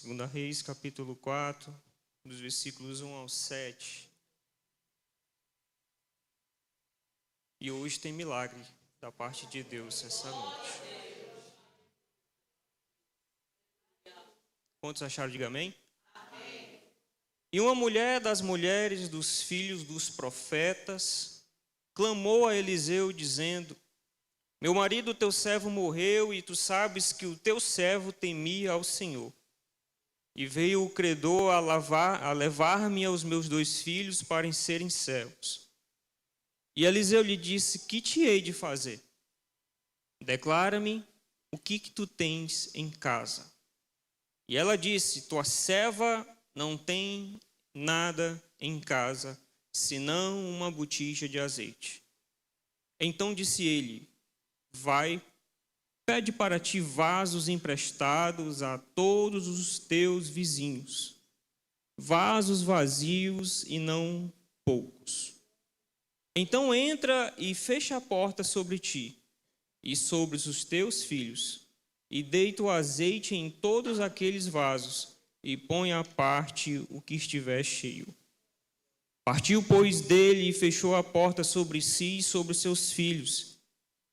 Segunda Reis, capítulo 4, dos versículos 1 ao 7. E hoje tem milagre da parte de Deus essa noite. Quantos acharam? Diga amém. Amém. E uma mulher das mulheres dos filhos dos profetas clamou a Eliseu, dizendo: Meu marido, teu servo, morreu, e tu sabes que o teu servo temia ao Senhor. E veio o credor a levar-me aos meus 2 filhos para serem servos. E Eliseu lhe disse: Que te hei de fazer? Declara-me o que tu tens em casa. E ela disse: Tua serva não tem nada em casa, senão uma botija de azeite. Então disse ele: Vai, pede para ti vasos emprestados a todos os teus vizinhos, vasos vazios e não poucos. Então entra e fecha a porta sobre ti e sobre os teus filhos, e deita o azeite em todos aqueles vasos, e põe à parte o que estiver cheio. Partiu, pois, dele e fechou a porta sobre si e sobre os seus filhos.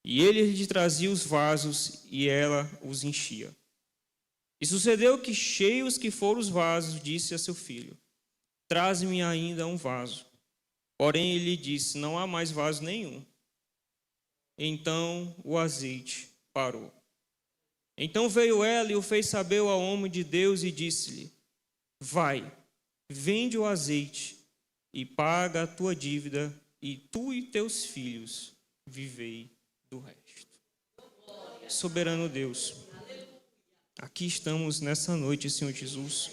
E ele lhe trazia os vasos, e ela os enchia. E sucedeu que, cheios que foram os vasos, disse a seu filho: Traze-me ainda um vaso. Porém ele disse: Não há mais vaso nenhum. Então o azeite parou. Então veio ela e o fez saber ao homem de Deus e disse-lhe: Vai, vende o azeite e paga a tua dívida, e tu e teus filhos vivei do resto. Soberano Deus, aqui estamos nessa noite, Senhor Jesus,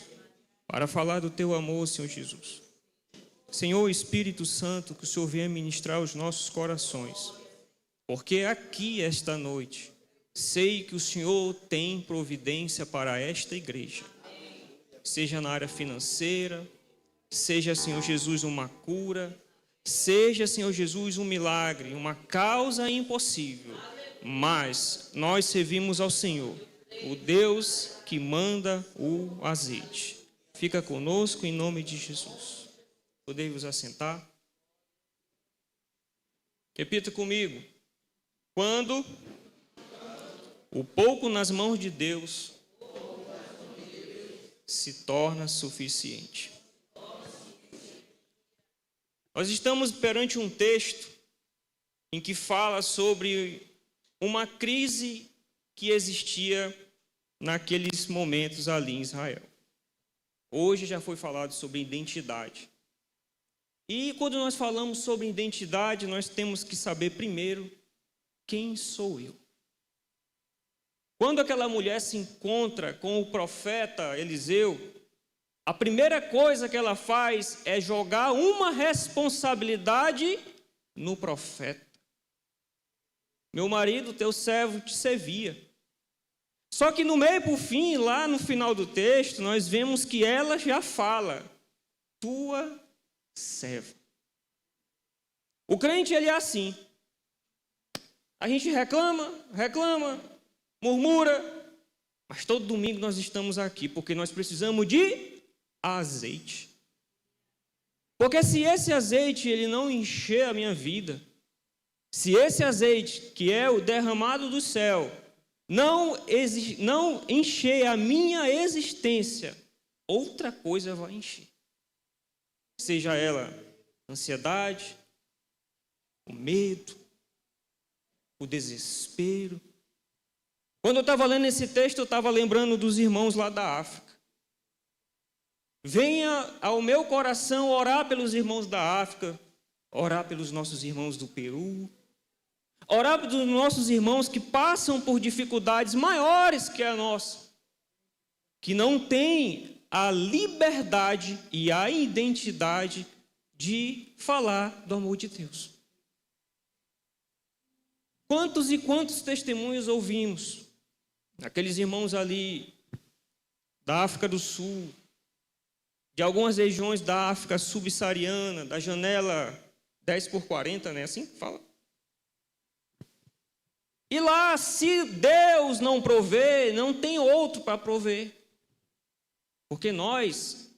para falar do teu amor, Senhor Jesus. Senhor Espírito Santo, que o Senhor venha ministrar os nossos corações, porque aqui esta noite sei que o Senhor tem providência para esta igreja, seja na área financeira, seja, Senhor Jesus, uma cura, seja, Senhor Jesus, um milagre, uma causa impossível, mas nós servimos ao Senhor, o Deus que manda o azeite. Fica conosco em nome de Jesus. Podem vos assentar? Repita comigo. Quando o pouco nas mãos de Deus se torna suficiente. Nós estamos perante um texto em que fala sobre uma crise que existia naqueles momentos ali em Israel. Hoje já foi falado sobre identidade. E quando nós falamos sobre identidade, nós temos que saber primeiro quem sou eu. Quando aquela mulher se encontra com o profeta Eliseu, a primeira coisa que ela faz é jogar uma responsabilidade no profeta. Meu marido, teu servo, te servia. Só que no meio por fim, lá no final do texto, nós vemos que ela já fala: tua serva. O crente, ele é assim. A gente reclama, murmura, mas todo domingo nós estamos aqui, porque nós precisamos de azeite. Porque se esse azeite ele não encher a minha vida, se esse azeite, que é o derramado do céu, não encher a minha existência, outra coisa vai encher. Seja ela ansiedade, o medo, o desespero. Quando eu estava lendo esse texto, eu estava lembrando dos irmãos lá da África. Venha ao meu coração orar pelos irmãos da África, orar pelos nossos irmãos do Peru, orar pelos nossos irmãos que passam por dificuldades maiores que a nossa, que não têm a liberdade e a identidade de falar do amor de Deus. Quantos e quantos testemunhos ouvimos? Aqueles irmãos ali da África do Sul, de algumas regiões da África subsaariana, da janela 10x40, né? Assim que fala. E lá, se Deus não prover, não tem outro para prover. Porque nós,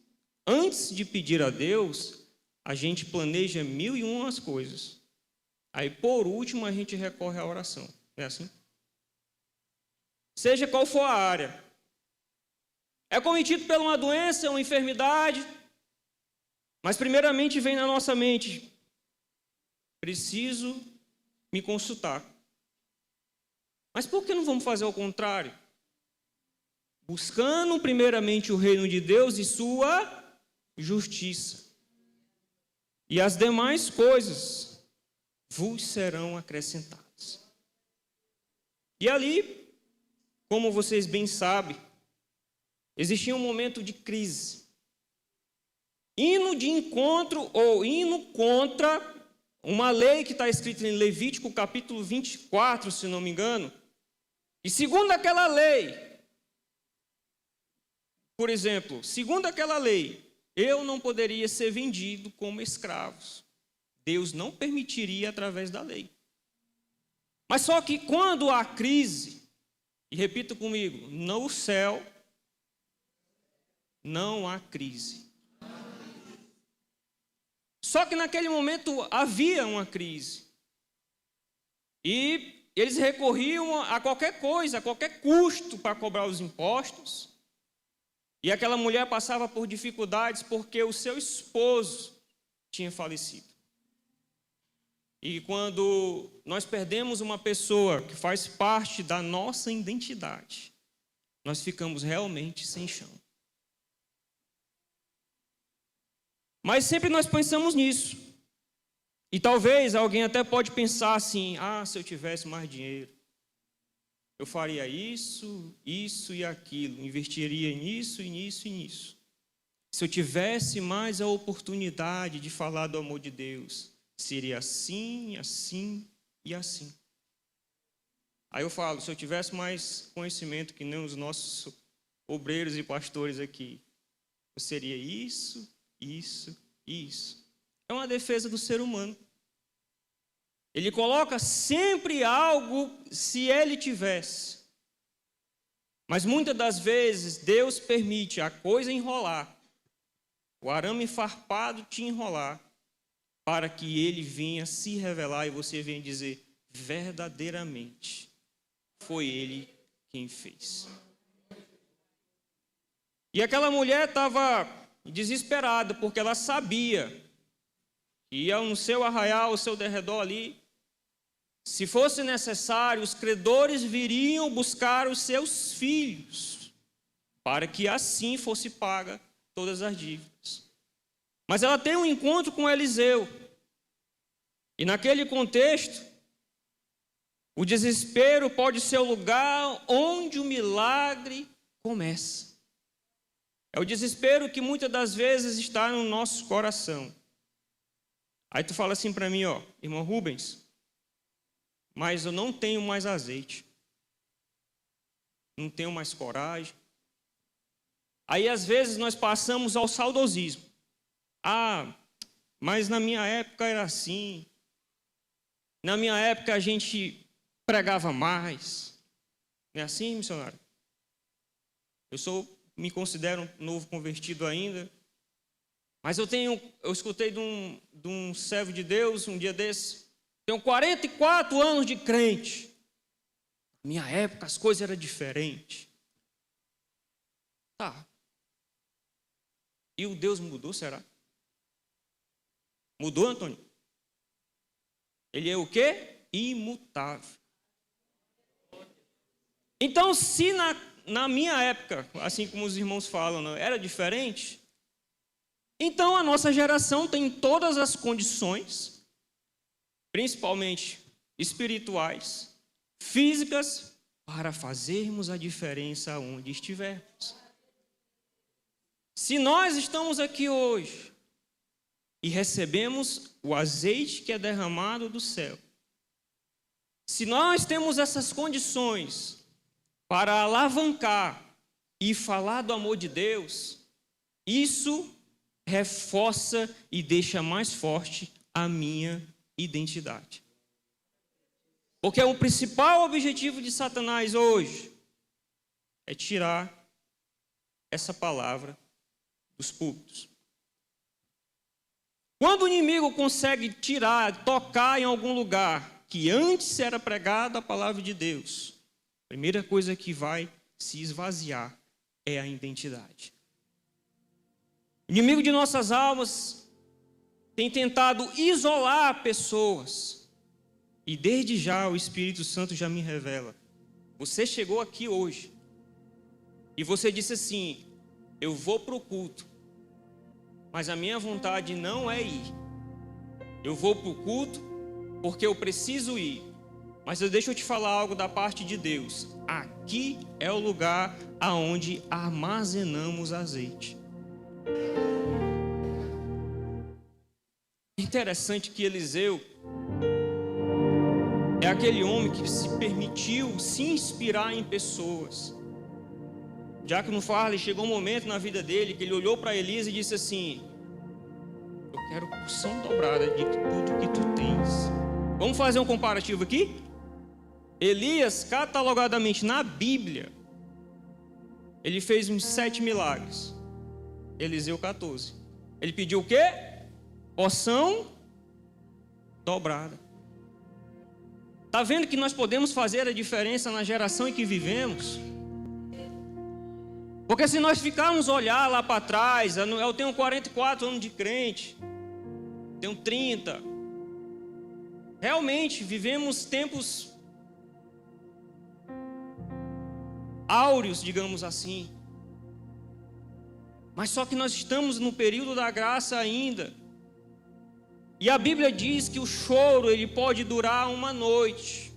antes de pedir a Deus, a gente planeja 1001 coisas. Aí, por último, a gente recorre à oração. Não é assim? Seja qual for a área. É cometido por uma doença, uma enfermidade. Mas, primeiramente, vem na nossa mente: preciso me consultar. Mas por que não vamos fazer ao contrário? Buscando primeiramente o reino de Deus e sua justiça. E as demais coisas vos serão acrescentadas. E ali, como vocês bem sabem, existia um momento de crise. Indo de encontro ou indo contra uma lei que está escrita em Levítico capítulo 24, se não me engano. E segundo aquela lei, por exemplo, segundo aquela lei, eu não poderia ser vendido como escravos. Deus não permitiria através da lei. Mas só que quando há crise, e repita comigo, no céu não há crise. Só que naquele momento havia uma crise. E eles recorriam a qualquer coisa, a qualquer custo para cobrar os impostos. E aquela mulher passava por dificuldades porque o seu esposo tinha falecido. E quando nós perdemos uma pessoa que faz parte da nossa identidade, nós ficamos realmente sem chão. Mas sempre nós pensamos nisso. E talvez alguém até pode pensar assim: se eu tivesse mais dinheiro, eu faria isso, isso e aquilo, investiria nisso, e nisso e nisso. Se eu tivesse mais a oportunidade de falar do amor de Deus, seria assim, assim e assim. Aí eu falo: se eu tivesse mais conhecimento que nem os nossos obreiros e pastores aqui, eu seria isso, isso e isso. É uma defesa do ser humano. Ele coloca sempre algo se ele tivesse. Mas muitas das vezes Deus permite a coisa enrolar, o arame farpado te enrolar, para que ele venha se revelar e você venha dizer: verdadeiramente foi ele quem fez. E aquela mulher estava desesperada, porque ela sabia que ia no seu arraial, ao seu derredor ali, se fosse necessário, os credores viriam buscar os seus filhos, para que assim fosse paga todas as dívidas. Mas ela tem um encontro com Eliseu. E naquele contexto, o desespero pode ser o lugar onde o milagre começa. É o desespero que muitas das vezes está no nosso coração. Aí tu fala assim para mim, irmão Rubens, mas eu não tenho mais azeite. Não tenho mais coragem. Aí às vezes nós passamos ao saudosismo. Mas na minha época era assim. Na minha época a gente pregava mais. Não é assim, missionário? Me considero um novo convertido ainda. Mas eu escutei de um servo de Deus um dia desse. Tenho 44 anos de crente. Na minha época as coisas eram diferentes. Tá. E o Deus mudou, será? Mudou, Antônio? Ele é o quê? Imutável. Então, se na minha época, assim como os irmãos falam, era diferente, então a nossa geração tem todas as condições, principalmente espirituais, físicas, para fazermos a diferença onde estivermos. Se nós estamos aqui hoje e recebemos o azeite que é derramado do céu, se nós temos essas condições para alavancar e falar do amor de Deus, isso reforça e deixa mais forte a minha identidade. Porque o principal objetivo de Satanás hoje é tirar essa palavra dos púlpitos. Quando o inimigo consegue tocar em algum lugar que antes era pregada a palavra de Deus, a primeira coisa que vai se esvaziar é a identidade. O inimigo de nossas almas tem tentado isolar pessoas. E desde já o Espírito Santo já me revela. Você chegou aqui hoje e você disse assim: eu vou para o culto, mas a minha vontade não é ir. Eu vou para o culto porque eu preciso ir. Mas deixa eu te falar algo da parte de Deus. Aqui é o lugar aonde armazenamos azeite. Interessante que Eliseu é aquele homem que se permitiu se inspirar em pessoas. Diácono Farley, chegou um momento na vida dele que ele olhou para Elias e disse assim: eu quero porção dobrada de tudo que tu tens. Vamos fazer um comparativo aqui? Elias, catalogadamente na Bíblia, ele fez uns 7 milagres. Eliseu 14. Ele pediu o quê? Porção dobrada. Está vendo que nós podemos fazer a diferença na geração em que vivemos? Porque se nós ficarmos olhar lá para trás, eu tenho 44 anos de crente, tenho 30. Realmente vivemos tempos áureos, digamos assim. Mas só que nós estamos no período da graça ainda. E a Bíblia diz que o choro, ele pode durar uma noite.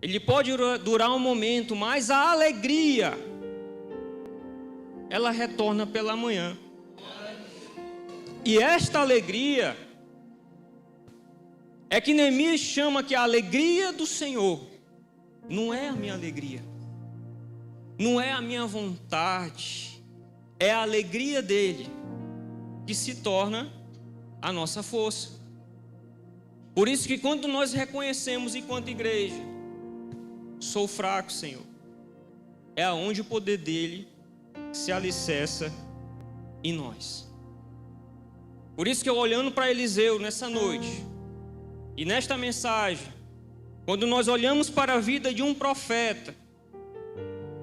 Ele pode durar um momento, mas a alegria, ela retorna pela manhã. E esta alegria é que Neemias chama que a alegria do Senhor não é a minha alegria, não é a minha vontade, é a alegria dele que se torna a nossa força. Por isso que quando nós reconhecemos enquanto igreja, sou fraco, Senhor, é aonde o poder dele se alicerça em nós. Por isso que eu, olhando para Eliseu nessa noite e nesta mensagem, quando nós olhamos para a vida de um profeta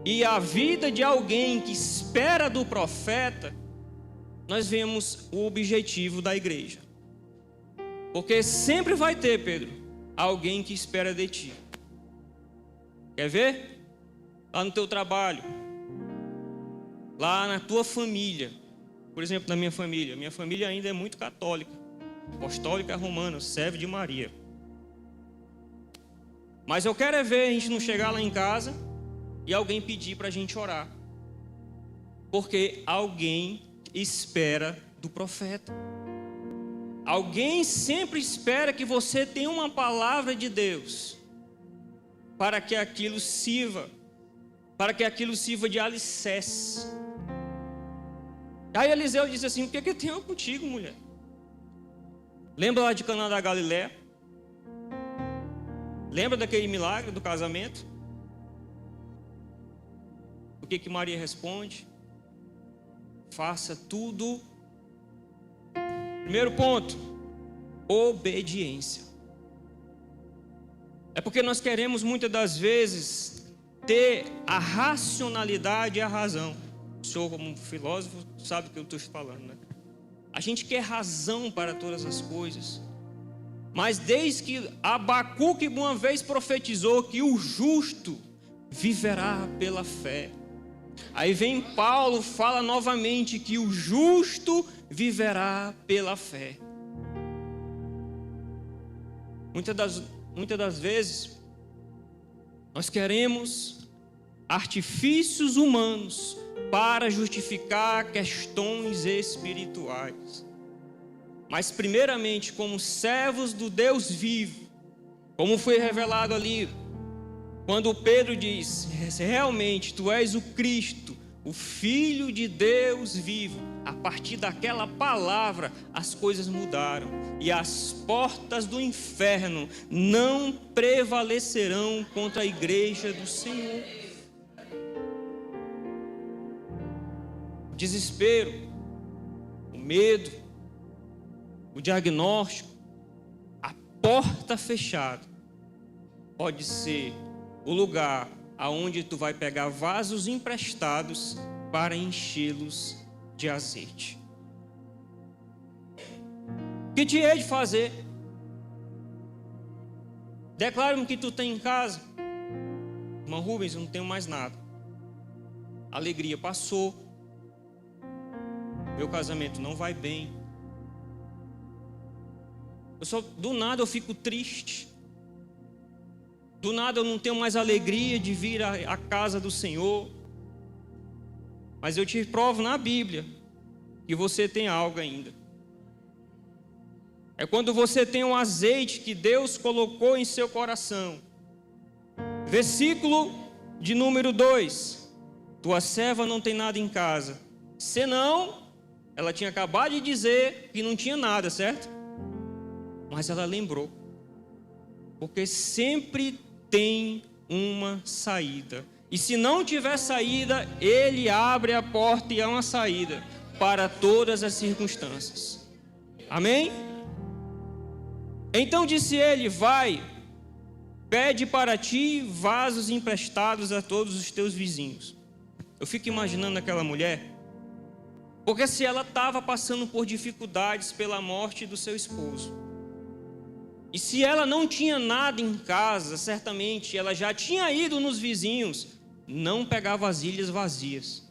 e a vida de alguém que espera do profeta, nós vemos o objetivo da igreja. Porque sempre vai ter, Pedro, alguém que espera de ti. Quer ver? Lá no teu trabalho, lá na tua família. Por exemplo, na minha família ainda é muito católica, apostólica romana, serve de Maria. Mas eu quero é ver a gente não chegar lá em casa e alguém pedir para a gente orar. Porque alguém espera do profeta. Alguém sempre espera que você tenha uma palavra de Deus para que aquilo sirva de alicerce. Aí Eliseu disse assim: o que é que eu tenho contigo, mulher? Lembra lá de Caná da Galileia? Lembra daquele milagre do casamento? O que Maria responde? Faça tudo. Primeiro ponto, obediência. É porque nós queremos muitas das vezes ter a racionalidade e a razão. O senhor, como filósofo, sabe o que eu estou falando, né? A gente quer razão para todas as coisas. Mas desde que Abacuque uma vez profetizou que o justo viverá pela fé. Aí vem Paulo, fala novamente que o justo viverá pela fé. Muitas das vezes, nós queremos artifícios humanos para justificar questões espirituais. Mas primeiramente, como servos do Deus vivo, como foi revelado ali, quando Pedro diz: realmente tu és o Cristo, o Filho de Deus vivo. A partir daquela palavra, as coisas mudaram. E as portas do inferno não prevalecerão contra a igreja do Senhor. desespero, o medo, o diagnóstico, a porta fechada pode ser o lugar aonde tu vai pegar vasos emprestados para enchê-los de azeite. O que te hei de fazer? Declara-me que tu tem em casa. Irmão Rubens, eu não tenho mais nada. A alegria passou. Meu casamento não vai bem. Do nada eu fico triste. Do nada eu não tenho mais alegria de vir à casa do Senhor. Mas eu te provo na Bíblia que você tem algo ainda. É quando você tem um azeite que Deus colocou em seu coração. Versículo de número 2. Tua serva não tem nada em casa. Senão, ela tinha acabado de dizer que não tinha nada, certo? Mas ela lembrou. Porque sempre tem uma saída. E se não tiver saída, Ele abre a porta e há uma saída para todas as circunstâncias. Amém? Então disse ele: vai, pede para ti vasos emprestados a todos os teus vizinhos. Eu fico imaginando aquela mulher, porque se ela estava passando por dificuldades pela morte do seu esposo, e se ela não tinha nada em casa, certamente ela já tinha ido nos vizinhos, não pegar vasilhas vazias,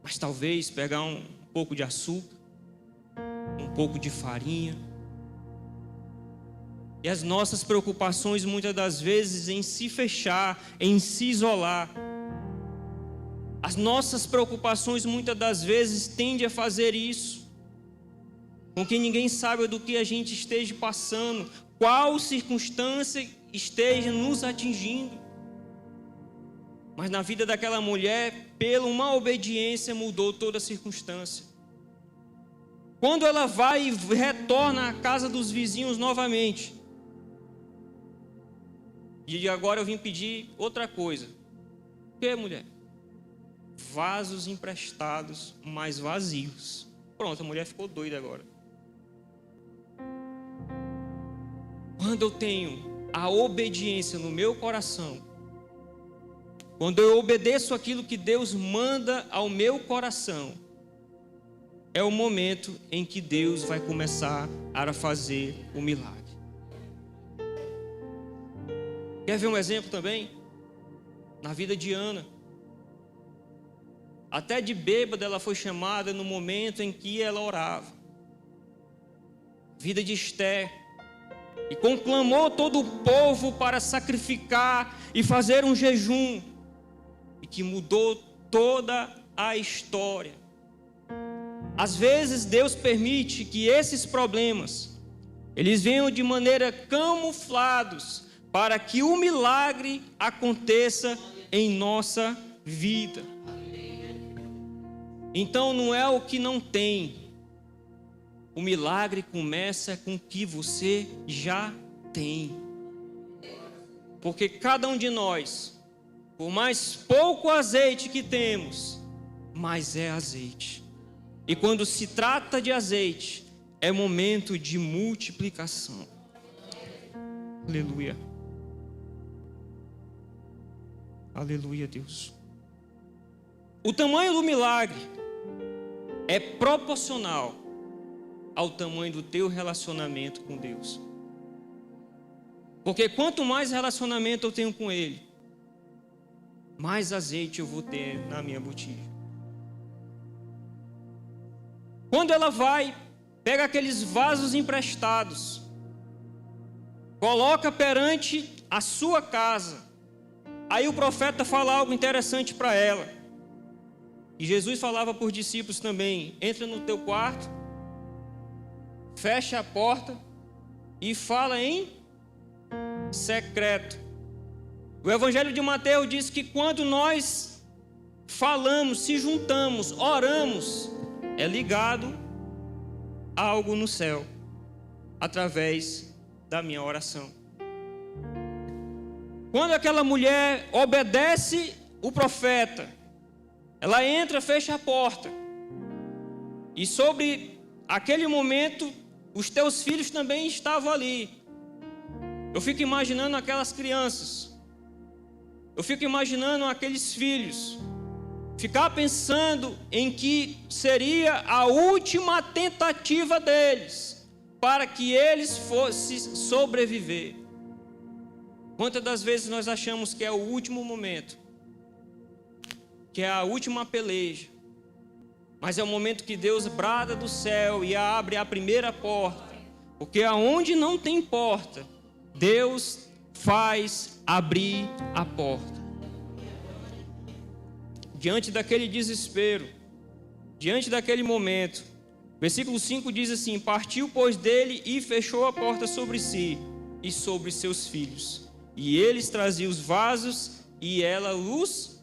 mas talvez pegar um pouco de açúcar, um pouco de farinha. E as nossas preocupações muitas das vezes em se fechar, em se isolar. As nossas preocupações muitas das vezes tendem a fazer isso, com que ninguém saiba do que a gente esteja passando, qual circunstância esteja nos atingindo. Mas na vida daquela mulher, pela uma obediência, mudou toda a circunstância. Quando ela vai e retorna à casa dos vizinhos novamente, e agora eu vim pedir outra coisa. O que, mulher? Vasos emprestados, mas vazios. Pronto, a mulher ficou doida agora. Quando eu tenho a obediência no meu coração, quando eu obedeço aquilo que Deus manda ao meu coração, é o momento em que Deus vai começar a fazer o milagre. Quer ver um exemplo também? Na vida de Ana. Até de bêbada ela foi chamada no momento em que ela orava. Vida de Esther. E conclamou todo o povo para sacrificar e fazer um jejum. E que mudou toda a história. Às vezes Deus permite que esses problemas, eles venham de maneira camuflados, para que o milagre aconteça em nossa vida. Então não é o que não tem. O milagre começa com o que você já tem. Porque cada um de nós, por mais pouco azeite que temos, mais é azeite. E quando se trata de azeite, é momento de multiplicação. Aleluia. Aleluia, Deus. O tamanho do milagre é proporcional ao tamanho do teu relacionamento com Deus. Porque quanto mais relacionamento eu tenho com Ele, mais azeite eu vou ter na minha botija. Quando ela vai, pega aqueles vasos emprestados, coloca perante a sua casa. Aí o profeta fala algo interessante para ela. E Jesus falava por discípulos também: entra no teu quarto, fecha a porta e fala em secreto. O Evangelho de Mateus diz que quando nós falamos, se juntamos, oramos, é ligado a algo no céu, através da minha oração. Quando aquela mulher obedece o profeta, Ela entra, fecha a porta. E sobre aquele momento, os teus filhos também estavam ali. Eu fico imaginando aquelas crianças. Eu fico imaginando aqueles filhos. Ficar pensando em que seria a última tentativa deles para que eles fossem sobreviver. Quantas das vezes nós achamos que é o último momento, que é a última peleja, mas é o momento que Deus brada do céu e abre a primeira porta, porque aonde não tem porta, Deus faz abrir a porta. Diante daquele desespero, diante daquele momento, versículo 5 diz assim: partiu, pois, dele e fechou a porta sobre si e sobre seus filhos. E eles traziam os vasos e ela os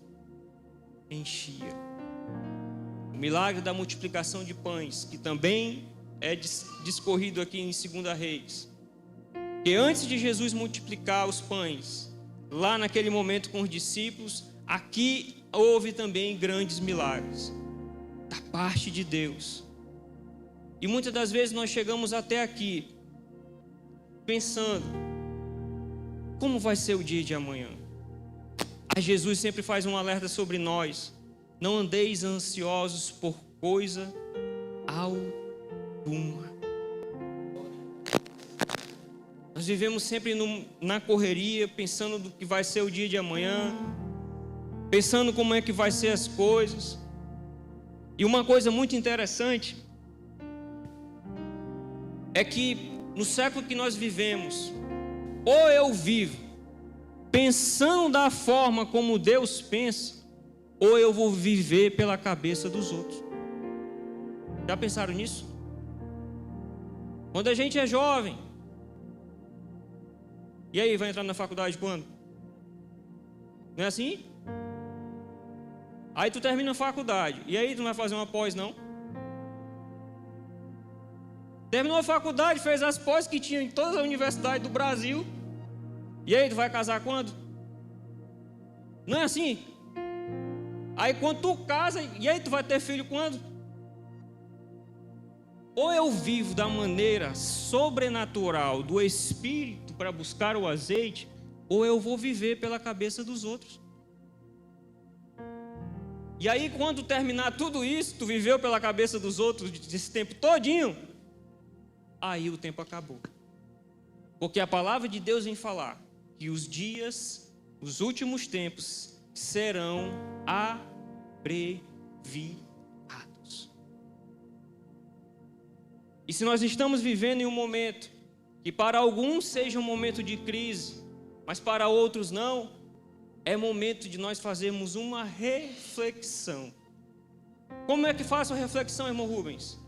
enchia. O milagre da multiplicação de pães, que também é discorrido aqui em 2 Reis. Que antes de Jesus multiplicar os pães, lá naquele momento com os discípulos, aqui houve também grandes milagres da parte de Deus. E muitas das vezes nós chegamos até aqui pensando: como vai ser o dia de amanhã? Aí Jesus sempre faz um alerta sobre nós: não andeis ansiosos por coisa alguma. Nós vivemos sempre na correria, pensando do que vai ser o dia de amanhã, pensando como é que vai ser as coisas. E uma coisa muito interessante é que no século que nós vivemos, ou eu vivo pensando da forma como Deus pensa, ou eu vou viver pela cabeça dos outros. Já pensaram nisso? Quando a gente é jovem, e aí, vai entrar na faculdade quando? Não é assim? Aí tu termina a faculdade, e aí tu não vai fazer uma pós, não? Terminou a faculdade, fez as pós que tinha em todas as universidades do Brasil, e aí tu vai casar quando? Não é assim? Aí quando tu casa, e aí tu vai ter filho quando? Ou eu vivo da maneira sobrenatural do Espírito para buscar o azeite, ou eu vou viver pela cabeça dos outros. E aí quando terminar tudo isso, tu viveu pela cabeça dos outros esse tempo todinho, aí o tempo acabou. Porque a palavra de Deus vem falar que os dias, os últimos tempos serão abreviados. E se nós estamos vivendo em um momento que para alguns seja um momento de crise, mas para outros não, é momento de nós fazermos uma reflexão. Como é que faço a reflexão, irmão Rubens?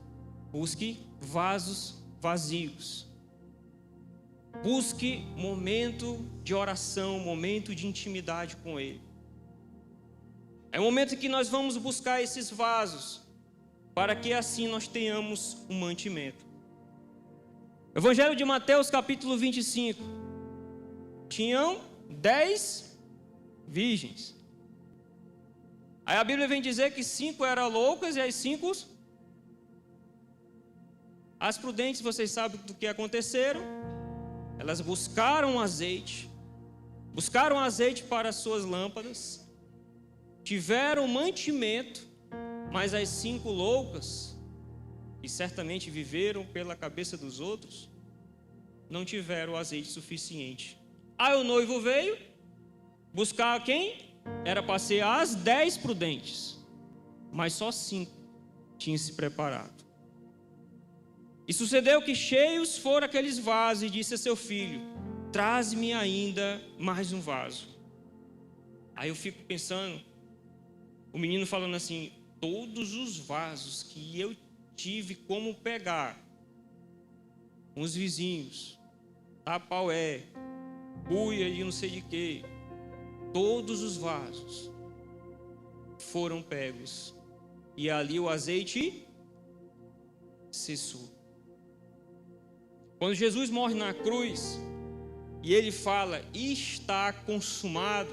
Busque vasos vazios. Busque momento de oração, momento de intimidade com Ele. É o momento que nós vamos buscar esses vasos, para que assim nós tenhamos um mantimento. Evangelho de Mateus, capítulo 25. Tinham 10 virgens. Aí a Bíblia vem dizer que 5 eram loucas e as 5... As prudentes, vocês sabem do que aconteceram. Elas buscaram azeite para as suas lâmpadas, tiveram mantimento, mas as 5 loucas, que certamente viveram pela cabeça dos outros, não tiveram azeite suficiente. Aí o noivo veio buscar quem? Era para ser as 10 prudentes, mas só 5 tinham se preparado. E sucedeu que cheios foram aqueles vasos, e disse a seu filho: traze-me ainda mais um vaso. Aí eu fico pensando, o menino falando assim: todos os vasos que eu tive como pegar, com os vizinhos, Tapaué, cuia e não sei de quê, todos os vasos foram pegos, e ali o azeite cessou. Quando Jesus morre na cruz, e ele fala: está consumado,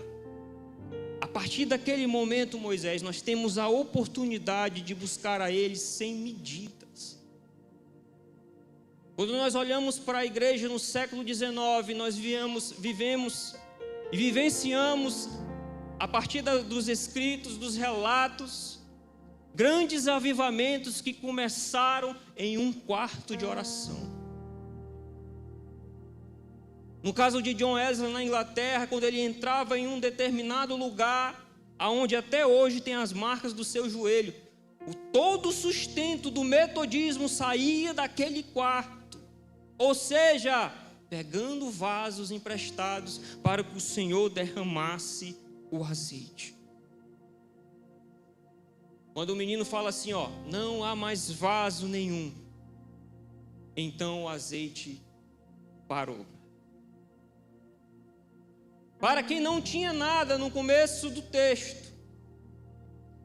a partir daquele momento, Moisés, nós temos a oportunidade de buscar a Ele sem medidas. Quando nós olhamos para a igreja no século XIX, nós vivemos e vivenciamos, a partir dos escritos, dos relatos, grandes avivamentos que começaram em um quarto de oração. No caso de John Wesley na Inglaterra, quando ele entrava em um determinado lugar, aonde até hoje tem as marcas do seu joelho, todo o sustento do metodismo saía daquele quarto, ou seja, pegando vasos emprestados para que o Senhor derramasse o azeite. Quando o menino fala assim, não há mais vaso nenhum, então o azeite parou. Para quem não tinha nada no começo do texto,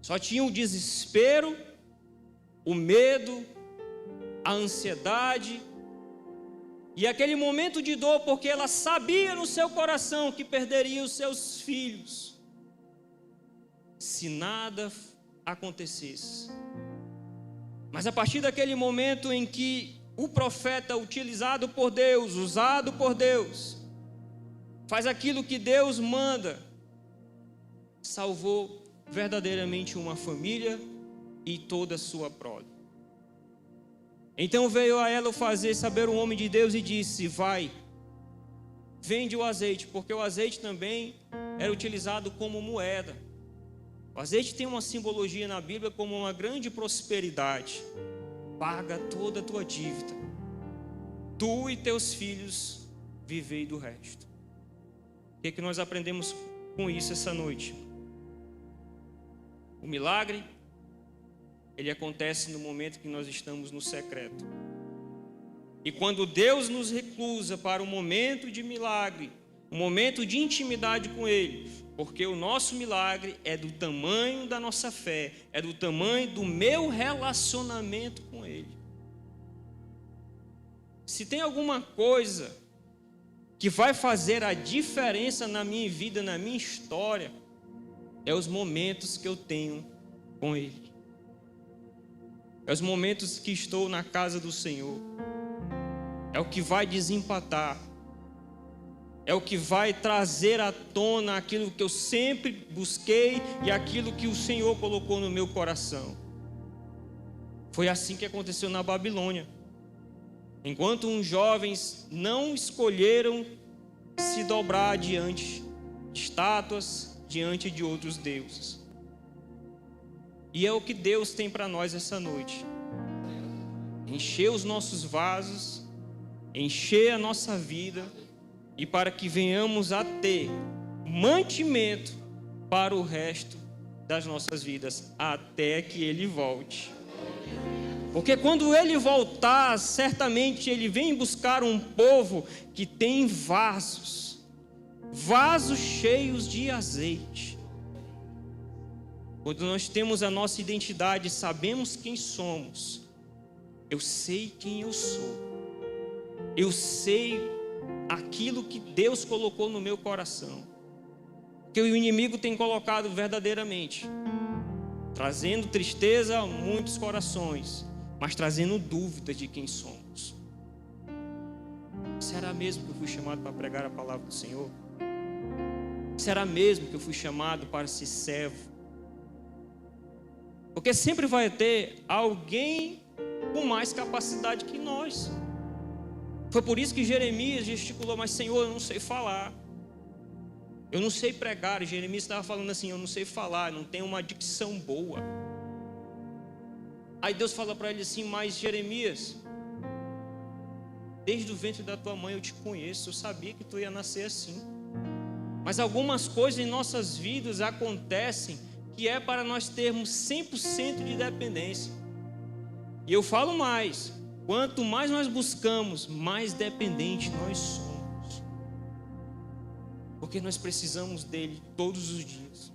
só tinha o desespero, o medo, a ansiedade e aquele momento de dor, porque ela sabia no seu coração que perderia os seus filhos se nada acontecesse. Mas a partir daquele momento em que o profeta utilizado por Deus, usado por Deus, faz aquilo que Deus manda, salvou verdadeiramente uma família e toda a sua prole. Então veio a ela fazer saber o homem de Deus e disse: vai, vende o azeite, porque o azeite também era utilizado como moeda. O azeite tem uma simbologia na Bíblia como uma grande prosperidade. Paga toda a tua dívida, tu e teus filhos vivei do resto. O que nós aprendemos com isso essa noite? O milagre, ele acontece no momento que nós estamos no secreto. E quando Deus nos reclusa para um momento de milagre, um momento de intimidade com Ele, porque o nosso milagre é do tamanho da nossa fé, é do tamanho do meu relacionamento com Ele. Se tem alguma coisa que vai fazer a diferença na minha vida, na minha história, é os momentos que eu tenho com Ele. É os momentos que estou na casa do Senhor. É o que vai desempatar. É o que vai trazer à tona aquilo que eu sempre busquei e aquilo que o Senhor colocou no meu coração. Foi assim que aconteceu na Babilônia. Enquanto uns jovens não escolheram se dobrar diante de estátuas, diante de outros deuses. E é o que Deus tem para nós essa noite. Encher os nossos vasos, encher a nossa vida, e para que venhamos a ter mantimento para o resto das nossas vidas, até que Ele volte. Porque quando Ele voltar, certamente Ele vem buscar um povo que tem vasos cheios de azeite. Quando nós temos a nossa identidade, sabemos quem somos, eu sei quem eu sou, eu sei aquilo que Deus colocou no meu coração, que o inimigo tem colocado verdadeiramente, trazendo tristeza a muitos corações, mas trazendo dúvidas de quem somos. Será mesmo que eu fui chamado para pregar a palavra do Senhor? Será mesmo que eu fui chamado para ser servo? Porque sempre vai ter alguém com mais capacidade que nós. Foi por isso que Jeremias gesticulou: mas Senhor, eu não sei falar, eu não sei pregar. E Jeremias estava falando assim: eu não sei falar, não tenho uma dicção boa. Aí Deus fala para ele assim: mas Jeremias, desde o ventre da tua mãe eu te conheço, eu sabia que tu ia nascer assim. Mas algumas coisas em nossas vidas acontecem que é para nós termos 100% de dependência. E eu falo mais: quanto mais nós buscamos, mais dependente nós somos. Porque nós precisamos dele todos os dias.